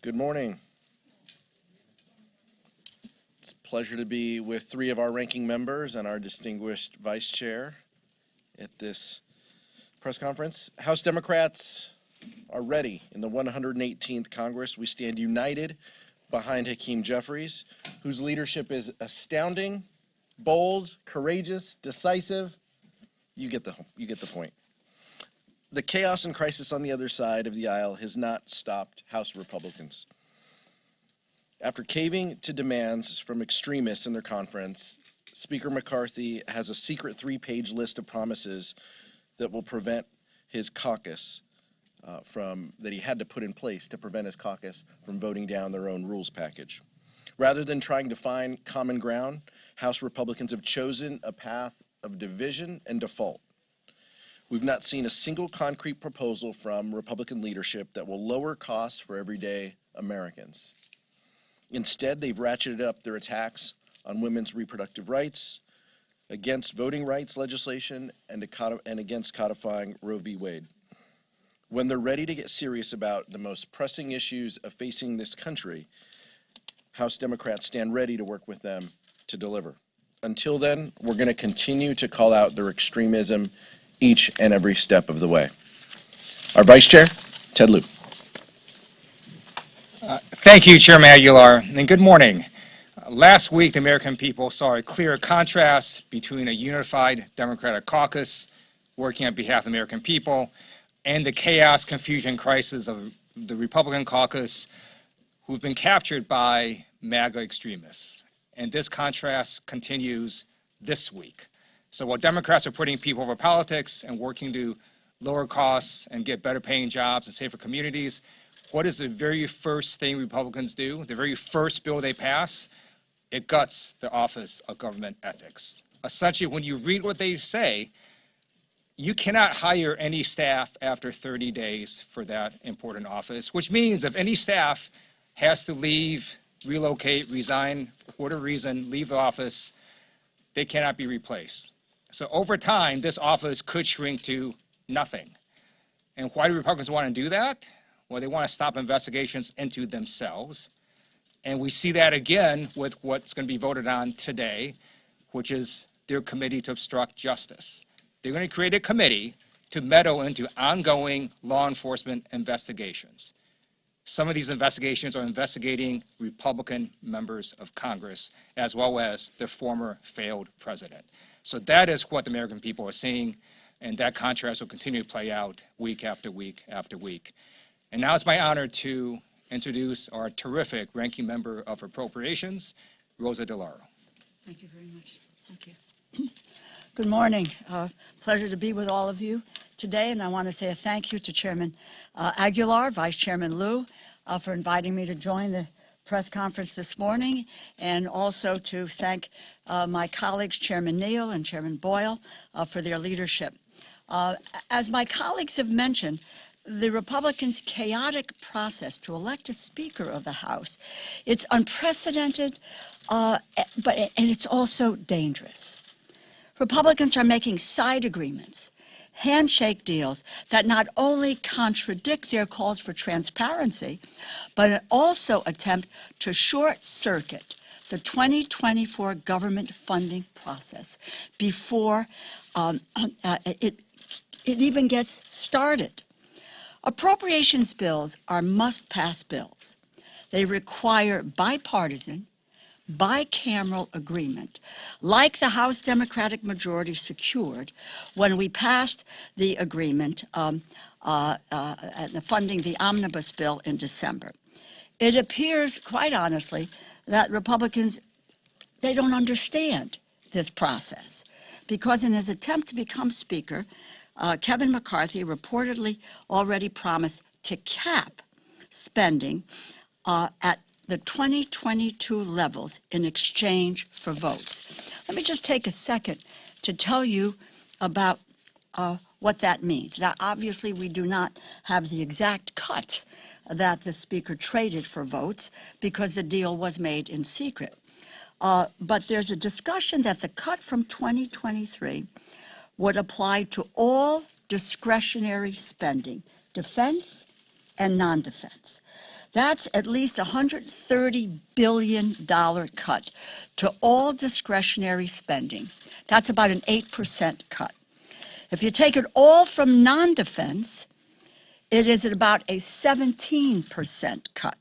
Good morning. It's a pleasure to be with three of our ranking members and our distinguished vice chair at this press conference. House Democrats are ready. In the 118th Congress, we stand united behind Hakeem Jeffries, whose leadership is astounding, bold, courageous, decisive. You get the point. The chaos and crisis on the other side of the aisle has not stopped House Republicans. After caving to demands from extremists in their conference, Speaker McCarthy has a secret 3-page list of promises that will prevent his caucus that he had to put in place to prevent his caucus from voting down their own rules package. Rather than trying to find common ground, House Republicans have chosen a path of division and default. We've not seen a single concrete proposal from Republican leadership that will lower costs for everyday Americans. Instead, they've ratcheted up their attacks on women's reproductive rights, against voting rights legislation, and against codifying Roe v. Wade. When they're ready to get serious about the most pressing issues of facing this country, House Democrats stand ready to work with them to deliver. Until then, we're going to continue to call out their extremism each and every step of the way. Our Vice Chair, Ted Lieu. Thank you, Chairman Aguilar, and good morning. Last week, the American people saw a clear contrast between a unified Democratic caucus working on behalf of the American people and the chaos, confusion, crisis of the Republican caucus who've been captured by MAGA extremists. And this contrast continues this week. So while Democrats are putting people over politics and working to lower costs and get better paying jobs and safer communities, what is the very first thing Republicans do? The very first bill they pass? It guts the Office of Government Ethics. Essentially, when you read what they say, you cannot hire any staff after 30 days for that important office, which means if any staff has to leave, relocate, resign, for whatever reason, leave the office, they cannot be replaced. So over time, this office could shrink to nothing. And why do Republicans want to do that? Well, they want to stop investigations into themselves. And we see that again with what's going to be voted on today, which is their committee to obstruct justice. They're going to create a committee to meddle into ongoing law enforcement investigations. Some of these investigations are investigating Republican members of Congress, as well as the former failed president. So that is what the American people are seeing, and that contrast will continue to play out week after week after week. And now it's my honor to introduce our terrific ranking member of Appropriations, Rosa DeLauro. Thank you very much. Thank you. Good morning. Pleasure to be with all of you today, and I want to say a thank you to Chairman Aguilar, Vice Chairman Lieu, for inviting me to join the press conference this morning, and also to thank my colleagues, Chairman Neal and Chairman Boyle, for their leadership. As my colleagues have mentioned, the Republicans' chaotic process to elect a Speaker of the House, it's unprecedented, and it's also dangerous. Republicans are making side agreements, handshake deals that not only contradict their calls for transparency, but also attempt to short-circuit the 2024 government funding process before it even gets started. Appropriations bills are must-pass bills. They require bipartisan, bicameral agreement, like the House Democratic majority secured when we passed the agreement funding the omnibus bill in December. It appears, quite honestly, that Republicans, they don't understand this process, because in his attempt to become Speaker, Kevin McCarthy reportedly already promised to cap spending at the 2022 levels in exchange for votes. Let me just take a second to tell you about what that means. Now, obviously, we do not have the exact cuts that the Speaker traded for votes because the deal was made in secret. But there's a discussion that the cut from 2023 would apply to all discretionary spending, defense and non-defense. That's at least a $130 billion cut to all discretionary spending. That's about an 8% cut. If you take it all from non-defense, it is at about a 17% cut.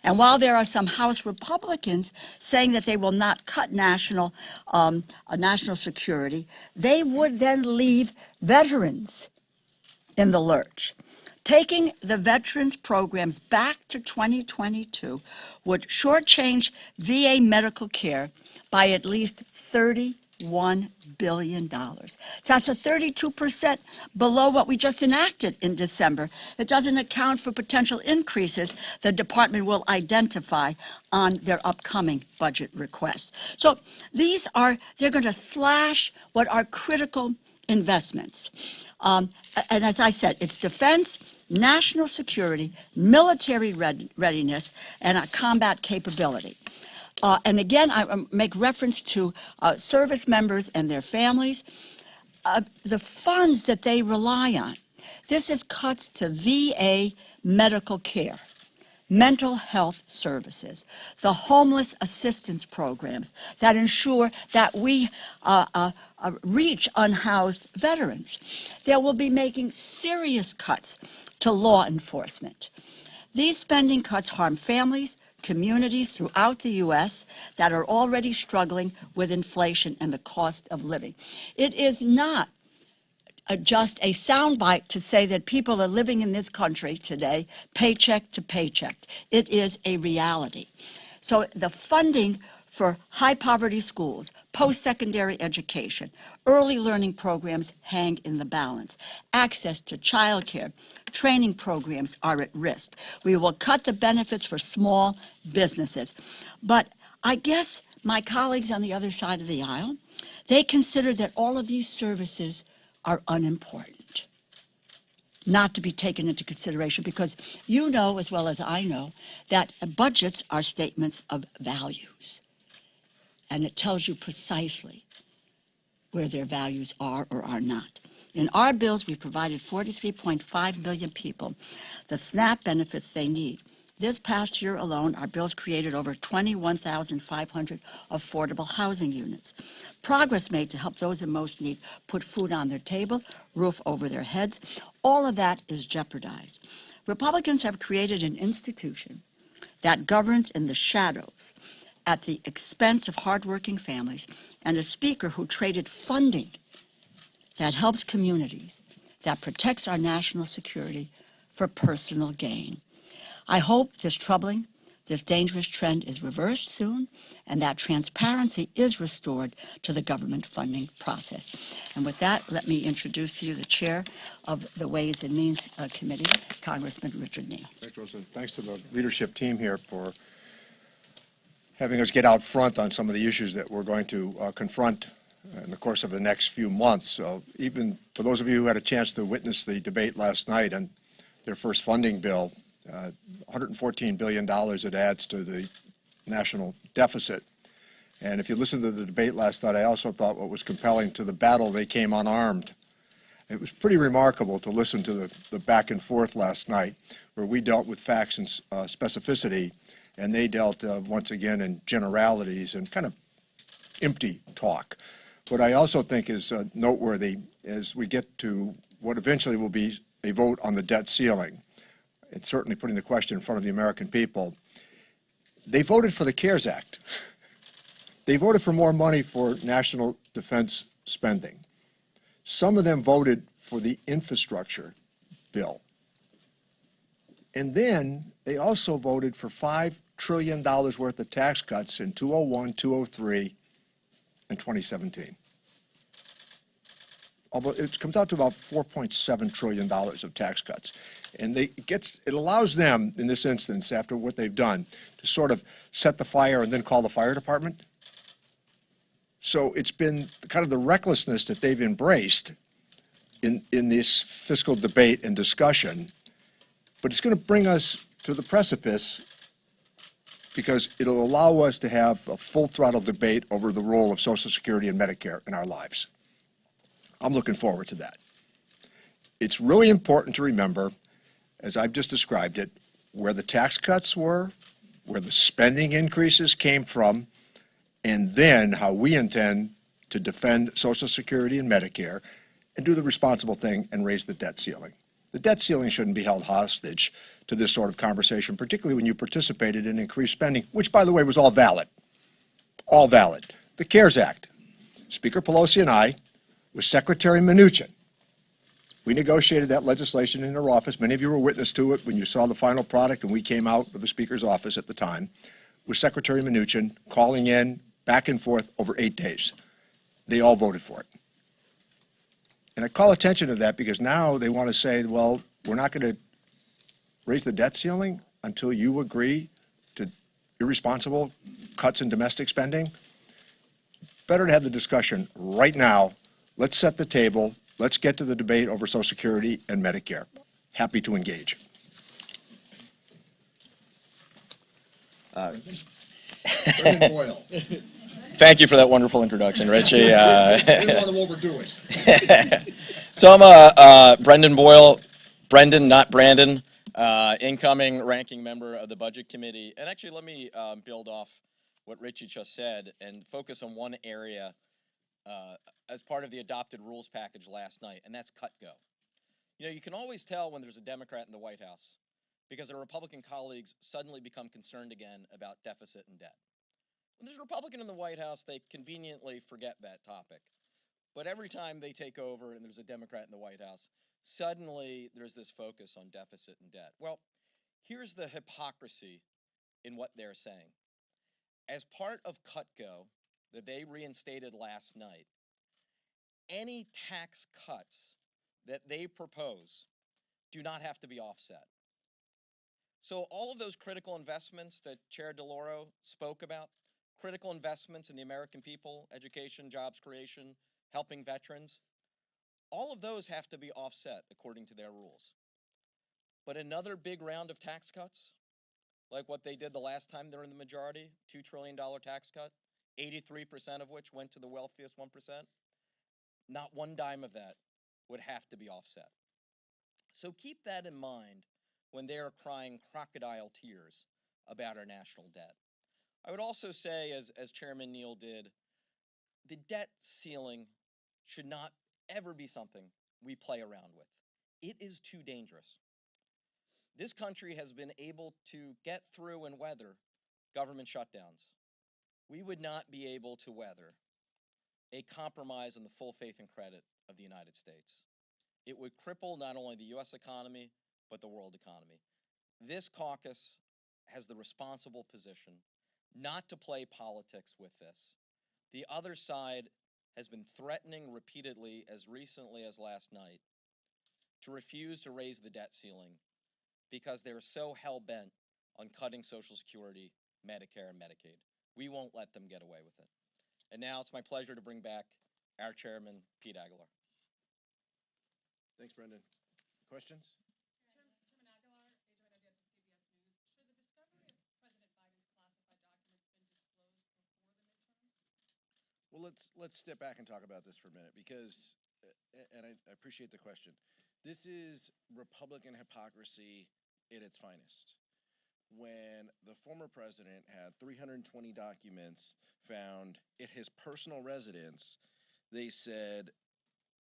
And while there are some House Republicans saying that they will not cut national security, they would then leave veterans in the lurch. Taking the veterans programs back to 2022 would shortchange VA medical care by at least $31 billion. That's a 32% below what we just enacted in December. It doesn't account for potential increases the department will identify on their upcoming budget requests. So they're going to slash what are critical investments. And as I said, it's defense, national security, military readiness, and a combat capability. And again, I make reference to service members and their families. The funds that they rely on, this is cuts to VA medical care, mental health services, the homeless assistance programs that ensure that we reach unhoused veterans. They will be making serious cuts to law enforcement. These spending cuts harm families, communities throughout the U.S. that are already struggling with inflation and the cost of living. It is not just a soundbite to say that people are living in this country today paycheck to paycheck. It is a reality. So the funding for high poverty schools, post-secondary education, early learning programs hang in the balance. Access to childcare, training programs are at risk. We will cut the benefits for small businesses. But I guess my colleagues on the other side of the aisle, they consider that all of these services are unimportant, not to be taken into consideration, because you know as well as I know that budgets are statements of values. And it tells you precisely where their values are or are not. In our bills, we provided 43.5 million people the SNAP benefits they need. This past year alone, our bills created over 21,500 affordable housing units. Progress made to help those in most need put food on their table, roof over their heads. All of that is jeopardized. Republicans have created an institution that governs in the shadows at the expense of hardworking families, and a speaker who traded funding that helps communities, that protects our national security for personal gain. I hope this dangerous trend is reversed soon, and that transparency is restored to the government funding process. And with that, let me introduce to you the chair of the Ways and Means Committee, Congressman Richard Neal. Thanks, Rosa. Thanks to the leadership team here for having us get out front on some of the issues that we're going to confront in the course of the next few months. So even for those of you who had a chance to witness the debate last night on their first funding bill, $114 billion it adds to the national deficit. And if you listened to the debate last night, I also thought what was compelling to the battle they came unarmed. It was pretty remarkable to listen to the back and forth last night, where we dealt with facts and specificity, and they dealt once again in generalities and kind of empty talk. What I also think is noteworthy is we get to what eventually will be a vote on the debt ceiling. It's certainly putting the question in front of the American people. They voted for the CARES Act. They voted for more money for national defense spending. Some of them voted for the infrastructure bill. And then they also voted for $5 trillion worth of tax cuts in 2001, 2003, and 2017. Although it comes out to about $4.7 trillion of tax cuts. And it allows them, in this instance, after what they've done, to sort of set the fire and then call the fire department. So it's been kind of the recklessness that they've embraced in this fiscal debate and discussion. But it's going to bring us to the precipice, because it'll allow us to have a full throttle debate over the role of Social Security and Medicare in our lives. I'm looking forward to that. It's really important to remember, as I've just described it, where the tax cuts were, where the spending increases came from, and then how we intend to defend Social Security and Medicare and do the responsible thing and raise the debt ceiling. The debt ceiling shouldn't be held hostage to this sort of conversation, particularly when you participated in increased spending, which, by the way, was all valid. All valid. The CARES Act. Speaker Pelosi and I, with Secretary Mnuchin, we negotiated that legislation in her office. Many of you were witness to it when you saw the final product, and we came out of the Speaker's office at the time, with Secretary Mnuchin calling in back and forth over 8 days. They all voted for it. And I call attention to that because now they want to say, well, we're not going to raise the debt ceiling until you agree to irresponsible cuts in domestic spending. Better to have the discussion right now. Let's set the table. Let's get to the debate over Social Security and Medicare. Happy to engage. Brendan Boyle. Thank you for that wonderful introduction, Richie. Didn't want to overdo it. So I'm Brendan Boyle, Brendan, not Brandon, incoming ranking member of the Budget Committee. And actually, let me build off what Richie just said and focus on one area as part of the adopted rules package last night, and that's cut go. You know, you can always tell when there's a Democrat in the White House because their Republican colleagues suddenly become concerned again about deficit and debt. When there's a Republican in the White House, they conveniently forget that topic. But every time they take over and there's a Democrat in the White House, suddenly there's this focus on deficit and debt. Well, here's the hypocrisy in what they're saying. As part of CutGo that they reinstated last night, any tax cuts that they propose do not have to be offset. So all of those critical investments that Chair DeLauro spoke about, critical investments in the American people, education, jobs creation, helping veterans, all of those have to be offset according to their rules. But another big round of tax cuts, like what they did the last time they were in the majority, $2 trillion tax cut, 83% of which went to the wealthiest 1%, not one dime of that would have to be offset. So keep that in mind when they are crying crocodile tears about our national debt. I would also say, as Chairman Neal did, the debt ceiling should not ever be something we play around with. It is too dangerous. This country has been able to get through and weather government shutdowns. We would not be able to weather a compromise on the full faith and credit of the United States. It would cripple not only the U.S. economy, but the world economy. This caucus has the responsible position not to play politics with this. The other side has been threatening repeatedly, as recently as last night, to refuse to raise the debt ceiling because they're so hell-bent on cutting Social Security, Medicare, and Medicaid. We won't let them get away with it. And now it's my pleasure to bring back our chairman, Pete Aguilar. Thanks, Brendan. Questions? Well, let's step back and talk about this for a minute because, and I appreciate the question. This is Republican hypocrisy at its finest. When the former president had 320 documents found at his personal residence, they said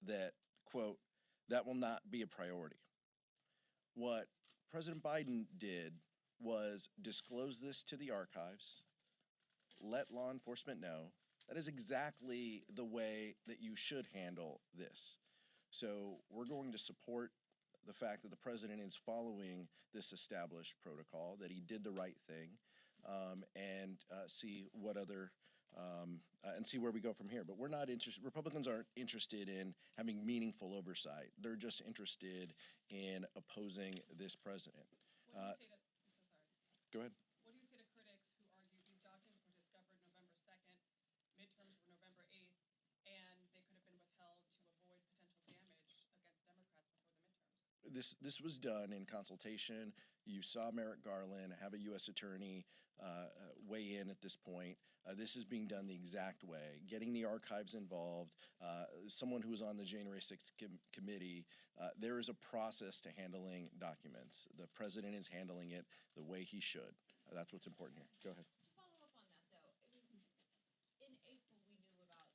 that, quote, that will not be a priority. What President Biden did was disclose this to the archives, let law enforcement know. That is exactly the way that you should handle this. So we're going to support the fact that the president is following this established protocol, that he did the right thing, and see what other and see where we go from here. But we're not interested. Republicans aren't interested in having meaningful oversight. They're just interested in opposing this president. Go ahead. What do you say to critics who argue these documents were discovered November 2nd, midterms were November 8th, and they could have been withheld to avoid potential damage against Democrats before the midterms? this was done in consultation. You saw Merrick Garland have a U.S. attorney weigh in at this point. This is being done the exact way, getting the archives involved. Someone who was on the January 6th committee, there is a process to handling documents. The president is handling it the way he should. That's what's important here. Go ahead. To follow up on that, though, I mean, in April we knew about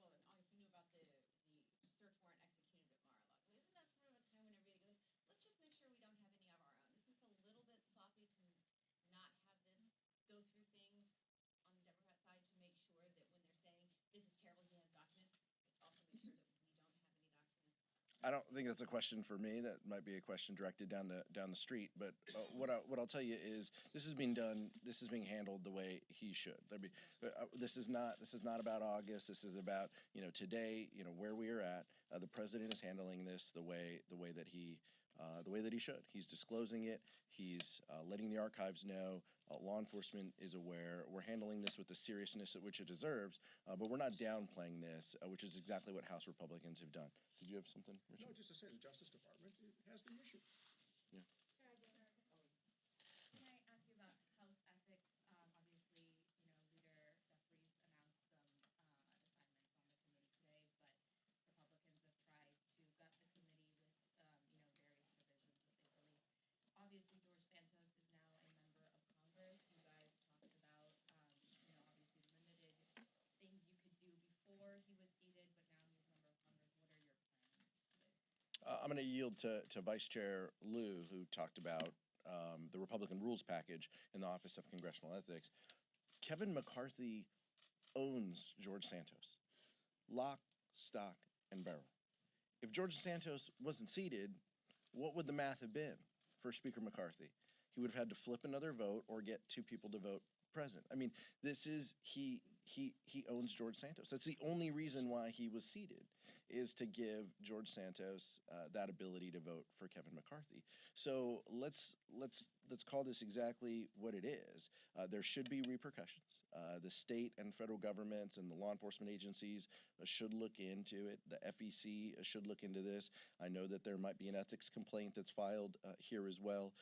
well, in August we knew about the search warrant executed at Mar-a-Lago. Isn't that sort of a time when everybody goes, let's just make sure we don't have any of our own? Isn't this a little bit sloppy to not have this go through things on the Democrat side to make sure that when they're saying this is terrible, he has documents, it's also make sure that we don't have any documents? I don't think that's a question for me. That might be a question directed down the street. But what I'll tell you is this is being done. This is being handled the way he should. This is not about August. This is about today. Where we are at. The president is handling this the way that he should. He's disclosing it. He's letting the archives know. Law enforcement is aware. We're handling this with the seriousness at which it deserves, but we're not downplaying this, which is exactly what House Republicans have done. Did you have something, Richard? No, just to say the Justice Department has the issue. Can I ask you about House ethics? Obviously, Leader Jeffries announced some assignments on the committee today, but Republicans have tried to gut the committee with, various provisions that they've released. Obviously, George Santos is now a member of Congress. You guys talked about, obviously limited things you could do before he was seated, but now he's a member of Congress. What are your plans today? I'm going to yield to Vice Chair Lieu, who talked about the Republican rules package in the Office of Congressional Ethics. Kevin McCarthy owns George Santos, lock, stock, and barrel. If George Santos wasn't seated, what would the math have been for Speaker McCarthy? He would have had to flip another vote or get two people to vote present. I mean, he owns George Santos. That's the only reason why he was seated, is to give George Santos that ability to vote for Kevin McCarthy. So let's call this exactly what it is. There should be repercussions. The state and federal governments and the law enforcement agencies should look into it. The FEC should look into this. I know that there might be an ethics complaint that's filed here as well,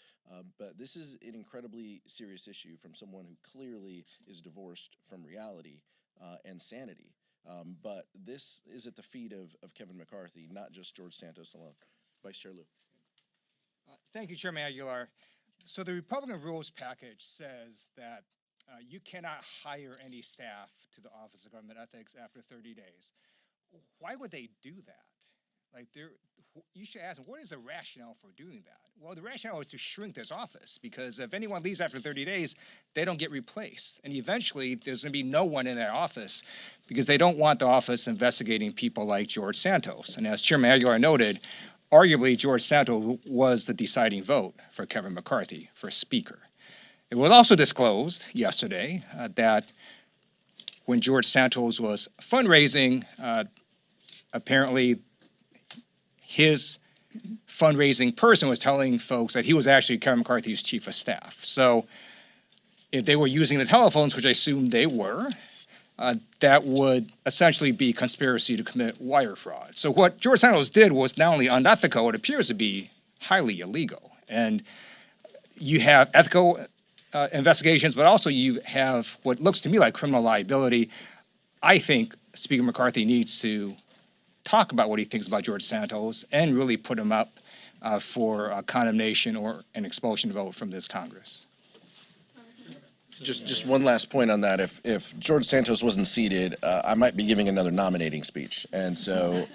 but this is an incredibly serious issue from someone who clearly is divorced from reality and sanity. But this is at the feet of Kevin McCarthy, not just George Santos alone. Vice Chair Lieu. Thank you, Chairman Aguilar. So the Republican rules package says that you cannot hire any staff to the Office of Government Ethics after 30 days. Why would they do that? You should ask them, what is the rationale for doing that? Well, the rationale is to shrink this office, because if anyone leaves after 30 days, they don't get replaced. And eventually, there's going to be no one in that office, because they don't want the office investigating people like George Santos. And as Chairman Aguilar noted, arguably, George Santos was the deciding vote for Kevin McCarthy for Speaker. It was also disclosed yesterday that when George Santos was fundraising, apparently his fundraising person was telling folks that he was actually Kevin McCarthy's chief of staff. So if they were using the telephones, which I assume they were, that would essentially be conspiracy to commit wire fraud. So what George Santos did was not only unethical, it appears to be highly illegal. And you have ethical investigations, but also you have what looks to me like criminal liability. I think Speaker McCarthy needs to talk about what he thinks about George Santos and really put him up for condemnation or an expulsion vote from this Congress. Just one last point on that. If George Santos wasn't seated, I might be giving another nominating speech, and so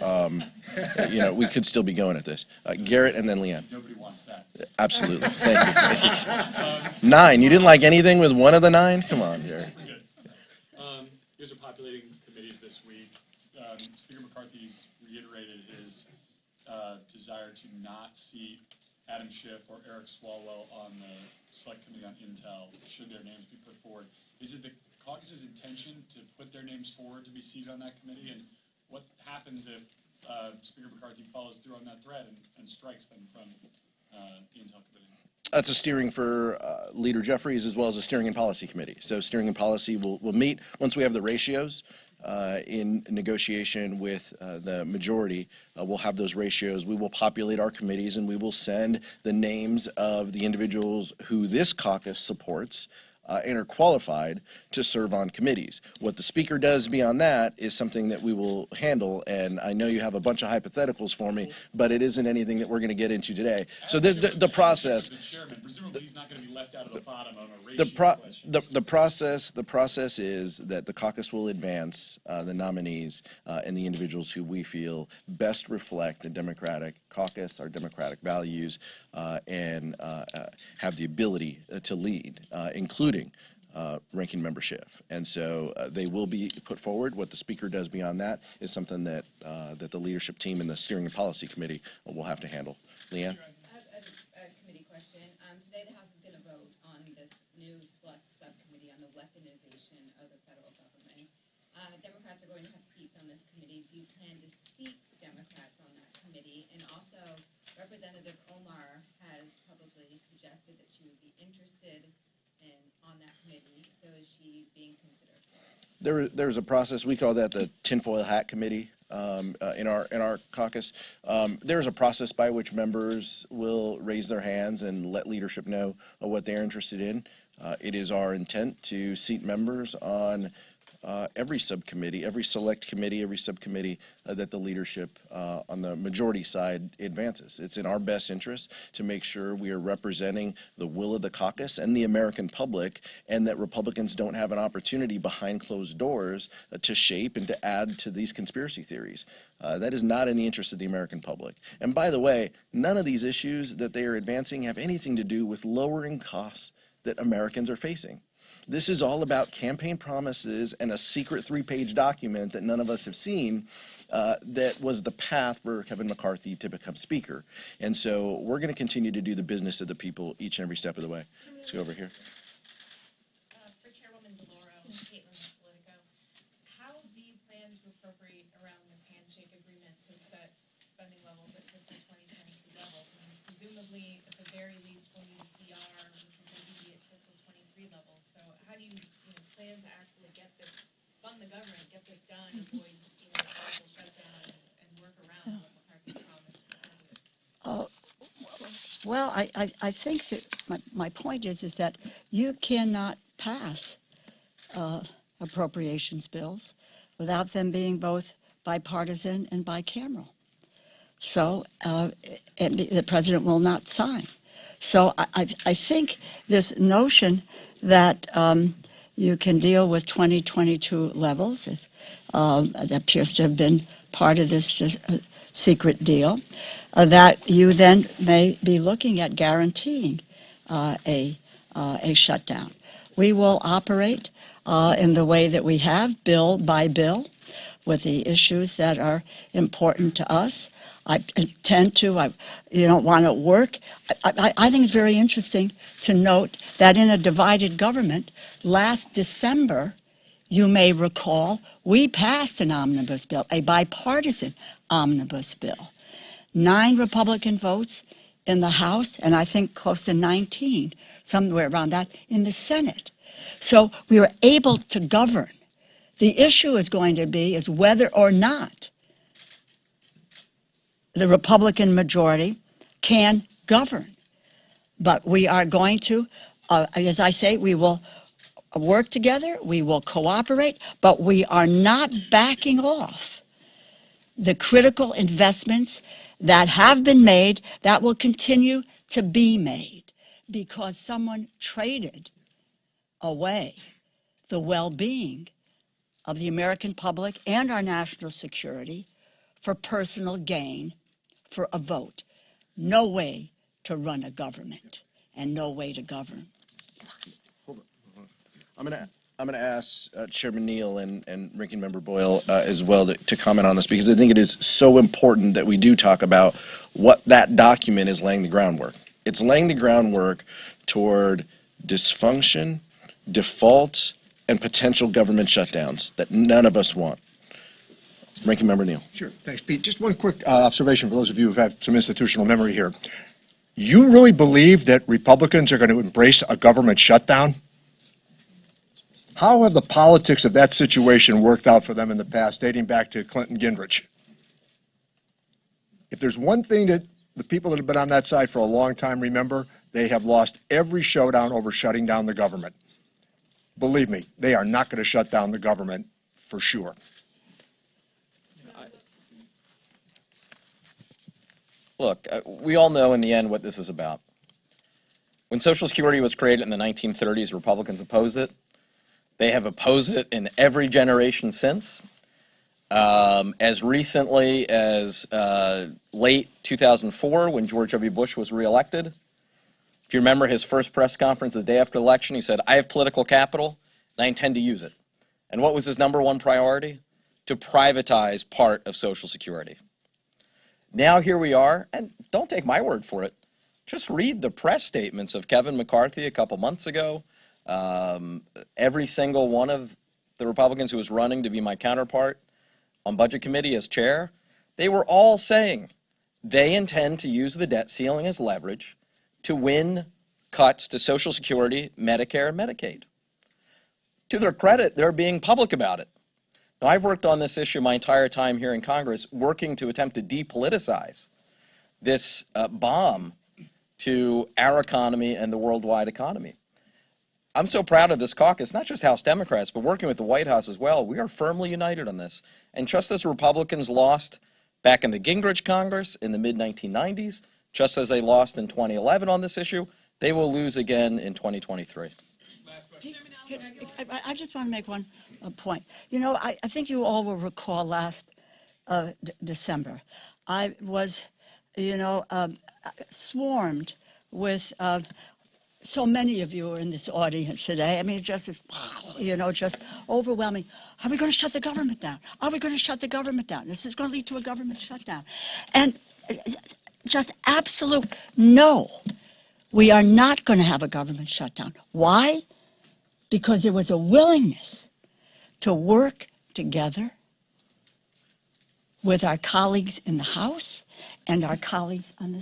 we could still be going at this. Garrett and then Leanne. Nobody wants that. Absolutely. Thank you. 9. You didn't like anything with one of the 9? Come on, Garrett. Good. Here's populating committees this week. Speaker McCarthy's reiterated his desire to not seat Adam Schiff or Eric Swalwell on the Select Committee on Intel, should their names be put forward. Is it the caucus's intention to put their names forward to be seated on that committee? And what happens if Speaker McCarthy follows through on that threat and strikes them from the Intel Committee? That's a steering for Leader Jeffries as well as a steering and policy committee. So steering and policy will meet once we have the ratios. in negotiation with the majority, we'll have those ratios. We will populate our committees, and we will send the names of the individuals who this caucus supports and are qualified to serve on committees. What the speaker does beyond that is something that we will handle, and I know you have a bunch of hypotheticals for me, but it isn't anything that we're going to get into today. So the process, The chairman, presumably he's not going to be left out of the bottom on a the ratio question. the process is that the caucus will advance the nominees and the individuals who we feel best reflect the Democratic caucus, our democratic values, and have the ability to lead, including ranking member Schiff. And so they will be put forward. What the speaker does beyond that is something that that the leadership team and the steering and policy committee will have to handle. Leanne? I have a committee question. Today the House is going to vote on this new select subcommittee on the weaponization of the federal government. Democrats are going to have seats on this committee. Do you plan to seat Democrats on that committee? And also, Representative Omar has publicly suggested that she would be interested on that committee. So is she being considered for it? There's a process, we call that the tinfoil hat committee in our caucus. There's a process by which members will raise their hands and let leadership know what they're interested in. It is our intent to seat members on every subcommittee, every select committee, every subcommittee that the leadership on the majority side advances. It's in our best interest to make sure we are representing the will of the caucus and the American public, and that Republicans don't have an opportunity behind closed doors to shape and to add to these conspiracy theories. That is not in the interest of the American public. And by the way, none of these issues that they are advancing have anything to do with lowering costs that Americans are facing. This is all about campaign promises and a secret 3-page document that none of us have seen that was the path for Kevin McCarthy to become speaker. And so we're going to continue to do the business of the people each and every step of the way. Let's go over here. For Chairwoman DeLauro, Caitlin with Politico, how do you plan to appropriate around this handshake agreement to set spending levels at fiscal 2022 levels? I mean, presumably, at the very least, we'll need a CR, which will be at fiscal 23 levels. So how do you plan to actually get this, fund the government, get this done, avoid the partial shutdown, and work around what McCarthy promised conservatives? Well, I think that my point is that you cannot pass appropriations bills without them being both bipartisan and bicameral. So the president will not sign. So I think this notion that you can deal with 2022 levels, if that appears to have been part of this secret deal, that you then may be looking at guaranteeing a shutdown. We will operate in the way that we have, bill by bill, with the issues that are important to us. I tend to, you don't want to work. I think it's very interesting to note that in a divided government, last December, you may recall, we passed an omnibus bill, a bipartisan omnibus bill. 9 Republican votes in the House, and I think close to 19, somewhere around that, in the Senate. So we were able to govern. The issue is going to be is whether or not the Republican majority can govern. But we are going to, as I say, we will work together, we will cooperate, but we are not backing off the critical investments that have been made, that will continue to be made, because someone traded away the well-being of the American public and our national security for personal gain, for a vote. No way to run a government and no way to govern. I'm going to ask Chairman Neal and Ranking Member Boyle as well to comment on this, because I think it is so important that we do talk about what that document is laying the groundwork. It's laying the groundwork toward dysfunction, default, and potential government shutdowns that none of us want. Ranking Member Neal. Sure. Thanks, Pete. Just one quick observation for those of you who've had some institutional memory here. You really believe that Republicans are going to embrace a government shutdown? How have the politics of that situation worked out for them in the past, dating back to Clinton Gingrich? If there's one thing that the people that have been on that side for a long time remember, they have lost every showdown over shutting down the government. Believe me, they are not going to shut down the government for sure. Look, we all know in the end what this is about. When Social Security was created in the 1930s, Republicans opposed it. They have opposed it in every generation since. As recently as late 2004, when George W. Bush was reelected. If you remember his first press conference the day after the election, he said, "I have political capital, and I intend to use it." And what was his number one priority? To privatize part of Social Security. Now here we are, and don't take my word for it. Just read the press statements of Kevin McCarthy a couple months ago. Every single one of the Republicans who was running to be my counterpart on Budget Committee as chair, they were all saying they intend to use the debt ceiling as leverage to win cuts to Social Security, Medicare, and Medicaid. To their credit, they're being public about it. Now, I've worked on this issue my entire time here in Congress, working to attempt to depoliticize this bomb to our economy and the worldwide economy. I'm so proud of this caucus, not just House Democrats, but working with the White House as well. We are firmly united on this. And just as Republicans lost back in the Gingrich Congress in the mid-1990s, just as they lost in 2011 on this issue, they will lose again in 2023. I just want to make one point. You know, I think you all will recall last December, I was, swarmed with so many of you are in this audience today. I mean, just, just overwhelming. Are we going to shut the government down? Are we going to shut the government down? This is going to lead to a government shutdown. And just absolute no. We are not going to have a government shutdown. Why? Because there was a willingness to work together with our colleagues in the House and our colleagues in the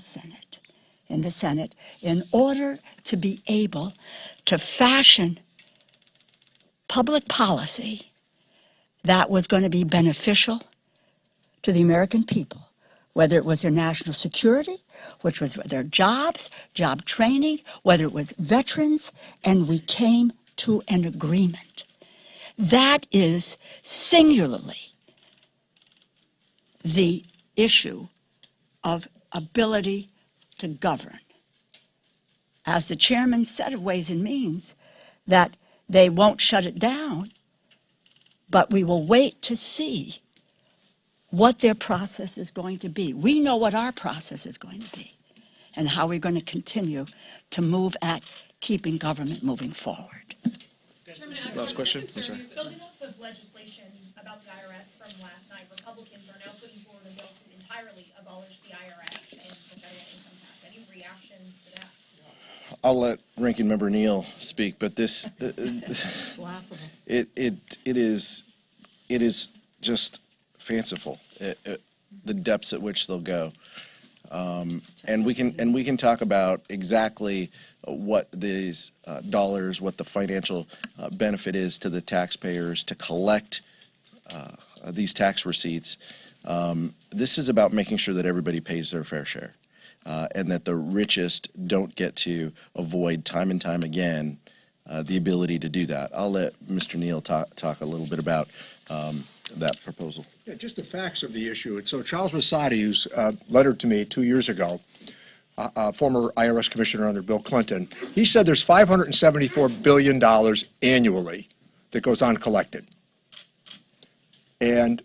Senate, in order to be able to fashion public policy that was going to be beneficial to the American people, whether it was their national security, which was their jobs, job training, whether it was veterans, and we came to an agreement. That is singularly the issue of ability to govern. As the chairman said of Ways and Means, that they won't shut it down, but we will wait to see what their process is going to be. We know what our process is going to be and how we're going to continue to move at keeping government moving forward. Last question. I'm sorry. Building off of legislation about the IRS from last night, Republicans are now putting forward a bill to entirely abolish the IRS and the federal income tax. Any reaction to that? I'll let Ranking Member Neal speak, but this Laughable. it is just fanciful, the depths at which they'll go, and we can talk about exactly what these dollars, what the financial benefit is to the taxpayers to collect these tax receipts. This is about making sure that everybody pays their fair share, and that the richest don't get to avoid time and time again the ability to do that. I'll let Mr. Neal talk a little bit about that proposal. Yeah, just the facts of the issue. And so Charles Rosati, who's lettered to me 2 years ago, former IRS commissioner under Bill Clinton, he said there's $574 billion annually that goes uncollected. And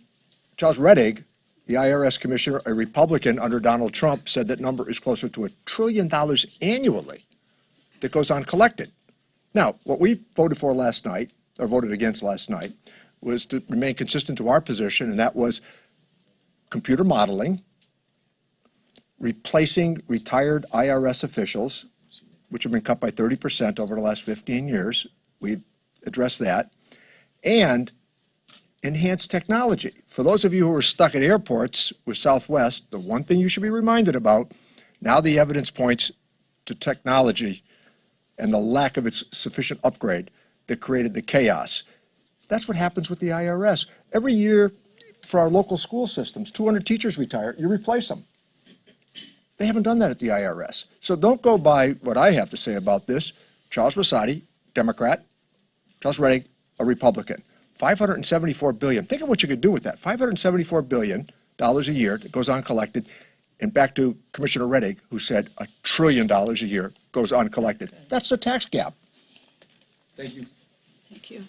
Charles Rettig, the IRS commissioner, a Republican under Donald Trump, said that number is closer to $1 trillion annually that goes uncollected. Now, what we voted for last night, or voted against last night, was to remain consistent to our position, and that was computer modeling, replacing retired IRS officials, which have been cut by 30% over the last 15 years. We addressed that. And enhanced technology. For those of you who are stuck at airports with Southwest, the one thing you should be reminded about, now the evidence points to technology and the lack of its sufficient upgrade that created the chaos. That's what happens with the IRS. Every year for our local school systems, 200 teachers retire, you replace them. They haven't done that at the IRS. So don't go by what I have to say about this. Charles Rosati, Democrat. Charles Rettig, a Republican. $574 billion. Think of what you could do with that. $574 billion a year that goes uncollected. And back to Commissioner Rettig, who said $1 trillion a year goes uncollected. That's the tax gap. Thank you. Thank you.